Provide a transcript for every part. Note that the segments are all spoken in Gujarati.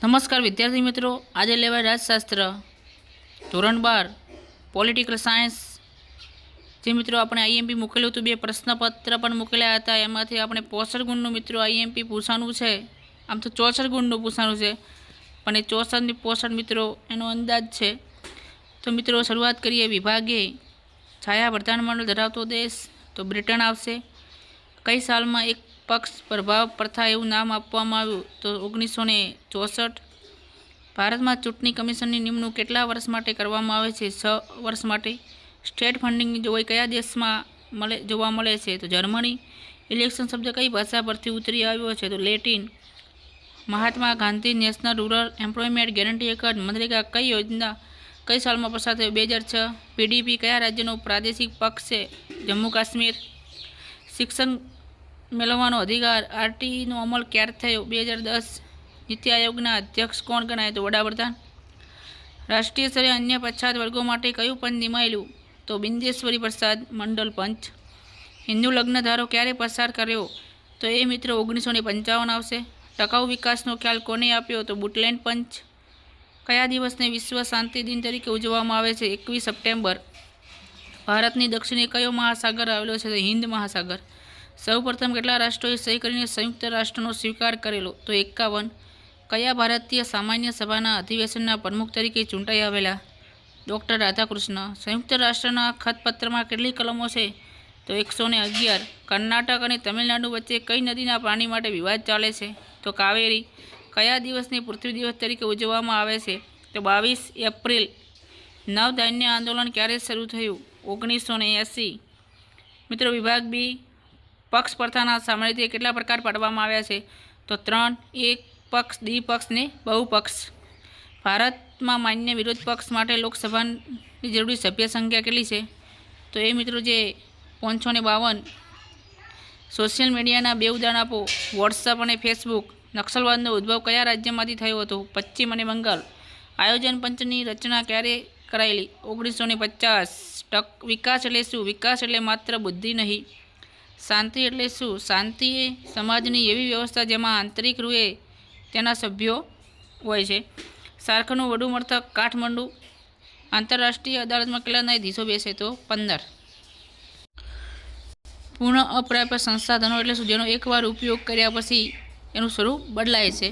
નમસ્કાર વિદ્યાર્થી મિત્રો, આજે લેવાય રાજશાસ્ત્ર ધોરણ 12 પોલિટિકલ સાયન્સ। જે મિત્રો આપણે આઈએમપી મૂકેલું હતું, બે પ્રશ્નપત્ર પણ મૂકેલા હતા, એમાંથી આપણે 65 ગુણનું મિત્રો આઈએમપી પૂછવાનું છે। આમ તો 64 ગુણનું પૂછવાનું છે, પણ એ 64 ની 65 મિત્રો એનો અંદાજ છે। તો મિત્રો શરૂઆત કરીએ। વિભાગે છાયા પ્રધાનમંડળ ધરાવતો દેશ તો બ્રિટન આવશે। કઈ સાલમાં એક પક્ષ પ્રભાવ પ્રથા એવું નામ આપવામાં આવ્યું તો 1964। ભારતમાં ચૂંટણી કમિશનની નિમણૂક કેટલા વર્ષ માટે કરવામાં આવે છે? 6 વર્ષ માટે। સ્ટેટ ફંડિંગની જોગવાઈ કયા દેશમાં જોવા મળે છે? તો જર્મની। ઇલેક્શન શબ્દ કઈ ભાષા પરથી ઉતરી આવ્યો છે? તો Latin. Mahatma Gandhi national rural employment guarantee act મનરેગા કઈ યોજના કઈ સાલમાં પસાર થયો? 2006। પીડીપી કયા રાજ્યનો પ્રાદેશિક પક્ષ છે? જમ્મુ કાશ્મીર। શિક્ષણ મેળવવાનો અધિકાર આરટીઈનો અમલ ક્યારે થયો? 2010। નીતિ આયોગના અધ્યક્ષ કોણ ગણાય? તો વડાપ્રધાન। રાષ્ટ્રીય સ્તરે અન્ય પછાત વર્ગો માટે કયું પંચ નિમાયેલું? તો બિંદેશ્વરી પ્રસાદ મંડલ પંચ। હિન્દુ લગ્ન ધારો ક્યારે પસાર કર્યો? તો એ મિત્રો 1955 આવશે। ટકાઉ વિકાસનો ખ્યાલ કોને આપ્યો? તો બુટલેન્ડ પંચ। કયા દિવસને વિશ્વ શાંતિ દિન તરીકે ઉજવવામાં આવે છે? 21 સપ્ટેમ્બર। ભારતની દક્ષિણે કયો મહાસાગર આવેલો છે? તો હિન્દ મહાસાગર। સૌ પ્રથમ કેટલા રાષ્ટ્રોએ સહી કરીને સંયુક્ત રાષ્ટ્રનો સ્વીકાર કરેલો? તો 51। કયા ભારતીય સામાન્ય સભાના અધિવેશનના પ્રમુખ તરીકે ચૂંટાઈ આવેલા? ડૉક્ટર રાધાકૃષ્ણ। સંયુક્ત રાષ્ટ્રના ખતપત્રમાં કેટલી કલમો છે? તો 111। કર્ણાટક અને તમિલનાડુ વચ્ચે કઈ નદીના પાણી માટે વિવાદ ચાલે છે? તો કાવેરી। કયા દિવસને પૃથ્વી દિવસ તરીકે ઉજવવામાં આવે છે? તો 22 એપ્રિલ। નવ ધાન્ય આંદોલન ક્યારે શરૂ થયું? 1980। મિત્રો વિભાગ બી પક્ષ પ્રથાના સામાન્ય રીતે કેટલા પ્રકાર પાડવામાં આવ્યા છે? તો 3। એક પક્ષ, દ્વિપક્ષ ને બહુપક્ષ। ભારતમાં માન્ય વિરોધ પક્ષ માટે લોકસભાની જરૂરી સભ્ય સંખ્યા કેટલી છે? તો એ મિત્રો જે 552। સોશિયલ મીડિયાના બે ઉદાહરણ આપો। વોટ્સઅપ અને ફેસબુક। નક્સલવાદનો ઉદ્ભવ કયા રાજ્યમાંથી થયો હતો? પશ્ચિમ અને બંગાળ। આયોજન પંચની રચના ક્યારે કરાયેલી? 1950। વિકાસ એટલે શું? વિકાસ એટલે માત્ર બુદ્ધિ નહીં। શાંતિ એટલે શું? શાંતિ એ સમાજની એવી વ્યવસ્થા જેમાં આંતરિક રૂએ તેના સભ્યો હોય છે। સાર્કનું વડું મથક કાઠમંડુ। આંતરરાષ્ટ્રીય અદાલતમાં કેટલા ન્યાયાધીશો બેસે? તો 15। પુનઃ અપ્રાપ્ય સંસાધનો એટલે શું? જેનો એકવાર ઉપયોગ કર્યા પછી એનું સ્વરૂપ બદલાય છે,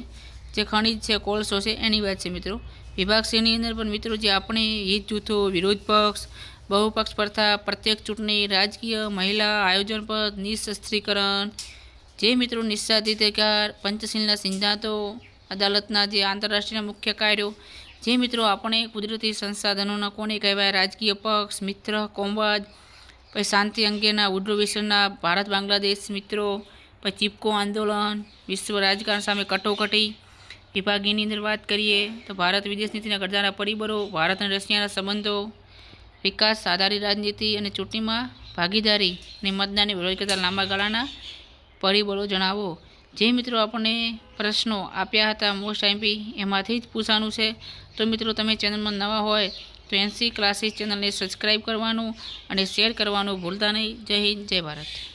જે ખનિજ છે, કોલસો છે, એની વાત છે મિત્રો। વિભાગ સીની અંદર પણ મિત્રો જે આપણે હિત જૂથો, વિરોધ પક્ષ, બહુપક્ષ પ્રથા, પ્રત્યેક ચૂંટણી, રાજકીય, મહિલા, આયોજન પદ, નિઃશસ્ત્રીકરણ, જે મિત્રો નિસ્વાધિકાર, પંચશીલના સિદ્ધાંતો, અદાલતના જે આંતરરાષ્ટ્રીય મુખ્ય કાર્યો, જે મિત્રો આપણે કુદરતી સંસાધનોના કોને કહેવાય? રાજકીય પક્ષ, મિત્ર, કોમવાદ, પછી શાંતિ અંગેના ઉડ્રો વિષયના ભારત બાંગ્લાદેશ મિત્રો, પછી ચીપકો આંદોલન, વિશ્વ રાજકારણ સામે કટોકટી। વિભાગીની અંદર વાત કરીએ તો ભારત વિદેશ નીતિના ઘડદાના પરિબળો, ભારત અને રશિયાના સંબંધો, વિકાસ આધારિત રાજનીતિ અને ચૂંટણીમાં ભાગીદારી અને મતદાનની વિરોધ કરતા લાંબા ગાળાના પરિબળો જણાવો। જે મિત્રો આપણને પ્રશ્નો આપ્યા હતા મોસ્ટ આઈએમપી એમાંથી જ પૂછવાનું છે। તો મિત્રો તમે ચેનલમાં નવા હોય તો NC ક્લાસીસ ચેનલને સબસ્ક્રાઈબ કરવાનું અને શેર કરવાનું ભૂલતા નહીં। જય હિન્દ, જય ભારત।